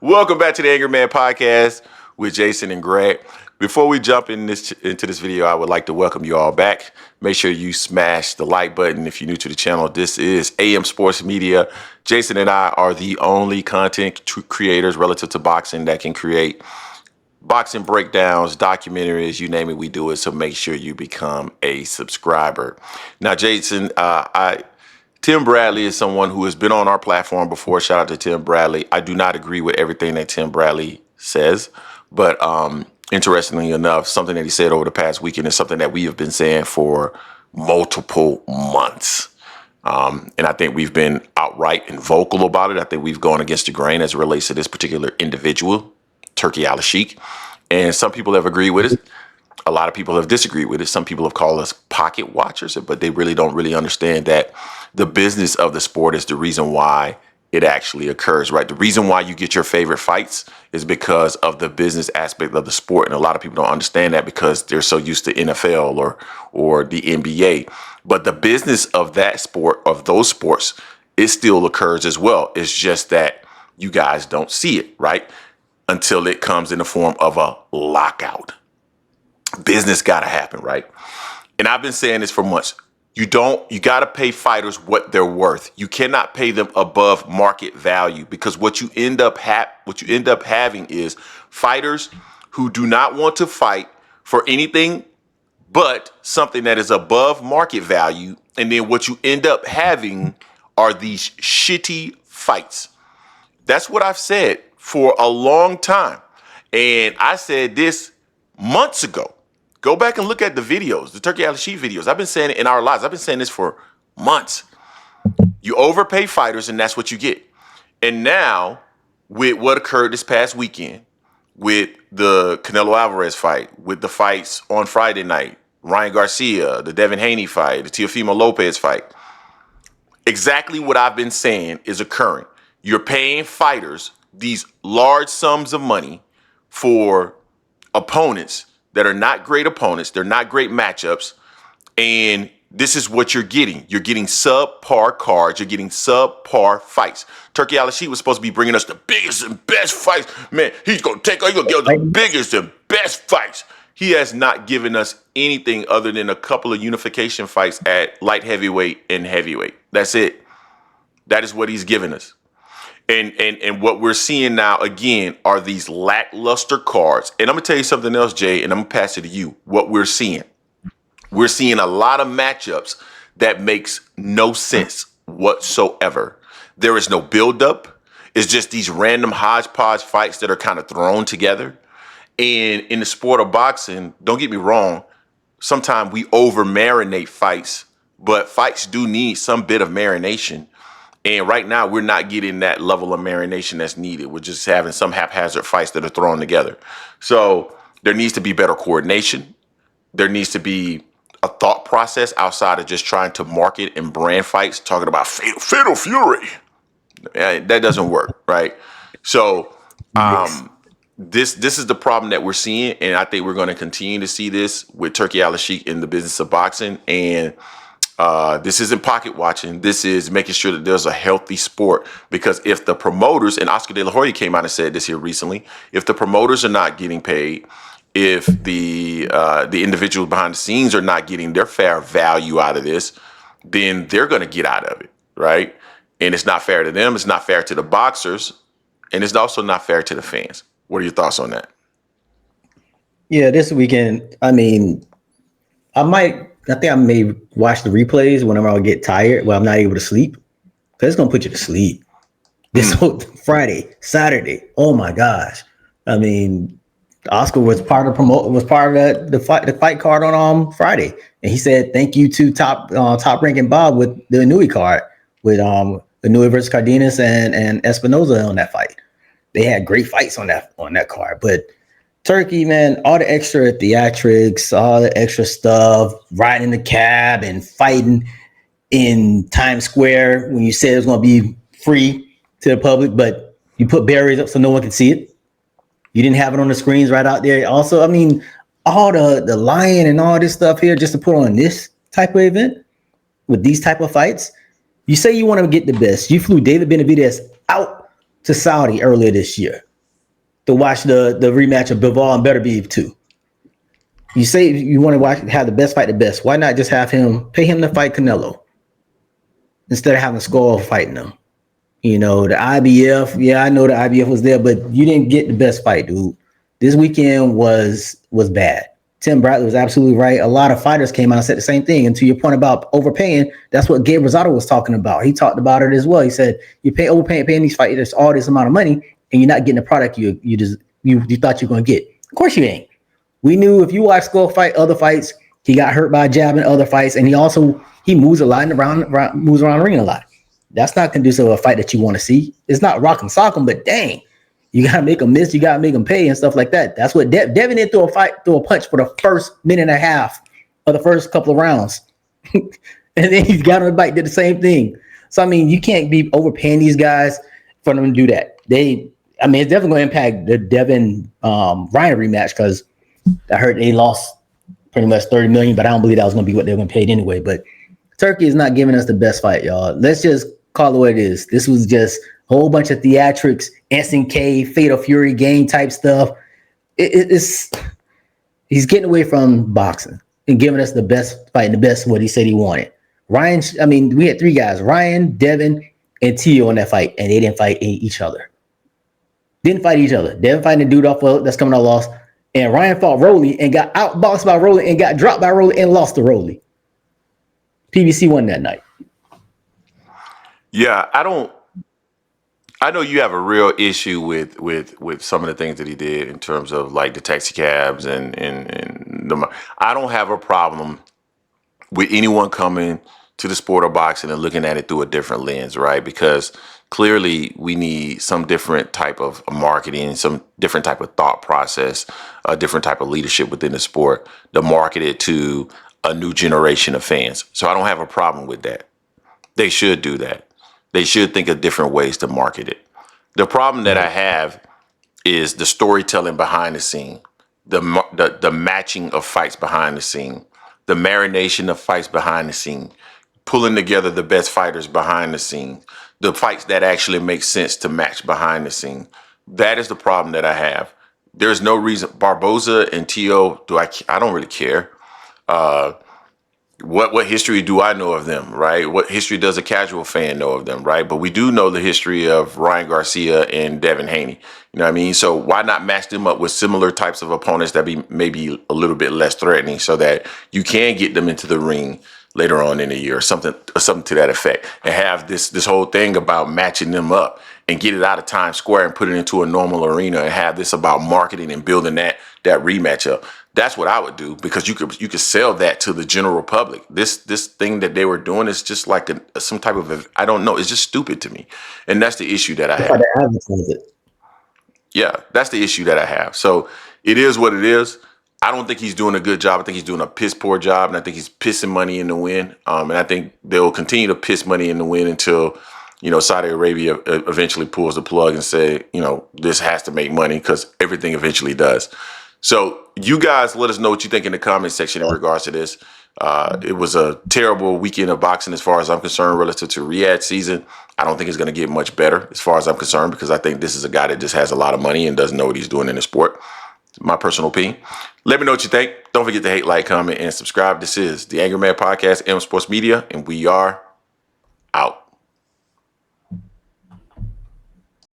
Welcome back to the Angry Man Podcast with Jason and Greg. Before we jump into this video, I would like to welcome you all back. Make sure you smash the like button if you're new to the channel. This is AM Sports Media. Jason and I are the only content creators relative to boxing that can create boxing breakdowns, documentaries, you name it, we do it. So make sure you become a subscriber. Now, Jason, Tim Bradley is someone who has been on our platform before. Shout out to Tim Bradley. I do not agree with everything that Tim Bradley says, but interestingly enough, something that he said over the past weekend is something that we have been saying for multiple months. And I think we've been outright and vocal about it. I think we've gone against the grain as it relates to this particular individual, Turki Alalshikh. And some people have agreed with it. A lot of people have disagreed with it. Some people have called us pocket watchers, but they really don't understand that the business of the sport is the reason why it actually occurs, right? The reason why you get your favorite fights is because of the business aspect of the sport. And a lot of people don't understand that because they're so used to NFL or the NBA. But the business of that sport, of those sports, it still occurs as well. It's just that you guys don't see it, right? Until it comes in the form of a lockout. Business got to happen, right? And I've been saying this for months. You got to pay fighters what they're worth. You cannot pay them above market value, because what you end up having is fighters who do not want to fight for anything but something that is above market value. And then what you end up having are these shitty fights. That's what I've said for a long time. And I said this months ago. Go back and look at the videos, the Turki Alalshikh videos. I've been saying it in our lives. I've been saying this for months. You overpay fighters, and that's what you get. And now, with what occurred this past weekend, with the Canelo Alvarez fight, with the fights on Friday night, Ryan Garcia, the Devin Haney fight, the Teofimo Lopez fight, exactly what I've been saying is occurring. You're paying fighters these large sums of money for opponents that are not great opponents. They're not great matchups. And this is what you're getting. You're getting subpar cards. You're getting subpar fights. Turki Alalshikh was supposed to be bringing us the biggest and best fights. Man, he's going to give us the biggest and best fights. He has not given us anything other than a couple of unification fights at light heavyweight and heavyweight. That's it. That is what he's given us. And what we're seeing now, again, are these lackluster cards. And I'm going to tell you something else, Jay, and I'm going to pass it to you. What we're seeing a lot of matchups that makes no sense whatsoever. There is no buildup. It's just these random hodgepodge fights that are kind of thrown together. And in the sport of boxing, don't get me wrong, sometimes we over-marinate fights, but fights do need some bit of marination. And right now, we're not getting that level of marination that's needed. We're just having some haphazard fights that are thrown together. So there needs to be better coordination. There needs to be a thought process outside of just trying to market and brand fights, talking about fatal fury. That doesn't work, right? So this is the problem that we're seeing. And I think we're going to continue to see this with Turki Alalshikh in the business of boxing. And this isn't pocket watching. This is making sure that there's a healthy sport. Because if the promoters, and Oscar De La Hoya came out and said this here recently, if the promoters are not getting paid, if the individuals behind the scenes are not getting their fair value out of this, then they're going to get out of it, right? And it's not fair to them. It's not fair to the boxers. And it's also not fair to the fans. What are your thoughts on that? Yeah, this weekend, I think I may watch the replays whenever I get tired, when I'm not able to sleep, because it's going to put you to sleep. This whole Friday, Saturday, oh my gosh. I mean, Oscar was part of the fight card on Friday, and he said thank you to top ranking Bob with the Inouye card with Inouye versus Cardenas and Espinoza on that fight. They had great fights on that card, but Turki, man, all the extra theatrics, all the extra stuff, riding in the cab and fighting in Times Square when you said it was going to be free to the public, but you put barriers up so no one can see it. You didn't have it on the screens right out there. Also, I mean, all the lying and all this stuff here just to put on this type of event with these type of fights. You say you want to get the best. You flew David Benavidez out to Saudi earlier this year. to watch the rematch of Bivol and Beterbiev too. You say you want to watch have the best fight the best. Why not just have him pay him to fight Canelo instead of having Skull fighting him? You know, the IBF, yeah, I know the IBF was there, but you didn't get the best fight, dude. This weekend was bad. Tim Bradley was absolutely right. A lot of fighters came out and said the same thing. And to your point about overpaying, that's what Gabe Rosado was talking about. He talked about it as well. He said, you paying these fighters all this amount of money, and you're not getting the product you thought you were going to get. Of course you ain't. We knew if you watch Skull fight other fights, he got hurt by a jab in other fights, and he moves a lot moves around the ring a lot. That's not conducive to a fight that you want to see. It's not rock and sock him, but dang, you gotta make them miss, you gotta make them pay and stuff like that. That's what Devin did through a punch for the first minute and a half of the first couple of rounds. And then he got on the bike, did the same thing. So I mean, you can't be overpaying these guys for them to do that. It's definitely gonna impact the Devin Ryan rematch because I heard they lost pretty much 30 million, but I don't believe that was gonna be what they're gonna pay anyway. But Turkey is not giving us the best fight, y'all. Let's just call it what it is. This was just a whole bunch of theatrics, SNK, Fatal Fury game type stuff. He's getting away from boxing and giving us the best fight and the best what he said he wanted. Ryan, we had three guys, Ryan, Devin, and Tio in that fight, and they didn't fight each other. Devin fighting the dude off that's coming out lost, and Ryan fought Rolly and got outboxed by Rolly and got dropped by Rolly and lost to Rolly. PBC won that night. Yeah, I know you have a real issue with some of the things that he did in terms of like the taxi cabs and I don't have a problem with anyone coming to the sport of boxing and looking at it through a different lens, right? Because clearly we need some different type of marketing, some different type of thought process, a different type of leadership within the sport to market it to a new generation of fans. So I don't have a problem with that. They should do that. They should think of different ways to market it. The problem that I have is the storytelling behind the scene, the matching of fights behind the scene, the marination of fights behind the scene, pulling together the best fighters behind the scene, the fights that actually make sense to match behind the scene. That is the problem that I have. There's no reason. Barboza and Tio, I don't really care. What history do I know of them, right? What history does a casual fan know of them, right? But we do know the history of Ryan Garcia and Devin Haney. You know what I mean? So why not match them up with similar types of opponents that be maybe a little bit less threatening so that you can get them into the ring later on in the year or something to that effect, and have this whole thing about matching them up and get it out of Times Square and put it into a normal arena and have this about marketing and building that rematch up. That's what I would do, because you could sell that to the general public. This thing that they were doing is just like some type of, I don't know, it's just stupid to me. And that's the issue that I have. Yeah, that's the issue that I have. So it is what it is. I don't think he's doing a good job. I think he's doing a piss poor job, and I think he's pissing money in the wind. And I think they'll continue to piss money in the wind until, Saudi Arabia eventually pulls the plug and say, this has to make money, because everything eventually does. So you guys let us know what you think in the comment section in regards to this. It was a terrible weekend of boxing as far as I'm concerned relative to Riyadh season. I don't think it's going to get much better as far as I'm concerned, because I think this is a guy that just has a lot of money and doesn't know what he's doing in the sport. My personal opinion. Let me know what you think. Don't forget to hate, like, comment, and subscribe. This is the Angry Man Podcast, M Sports Media, and we are out.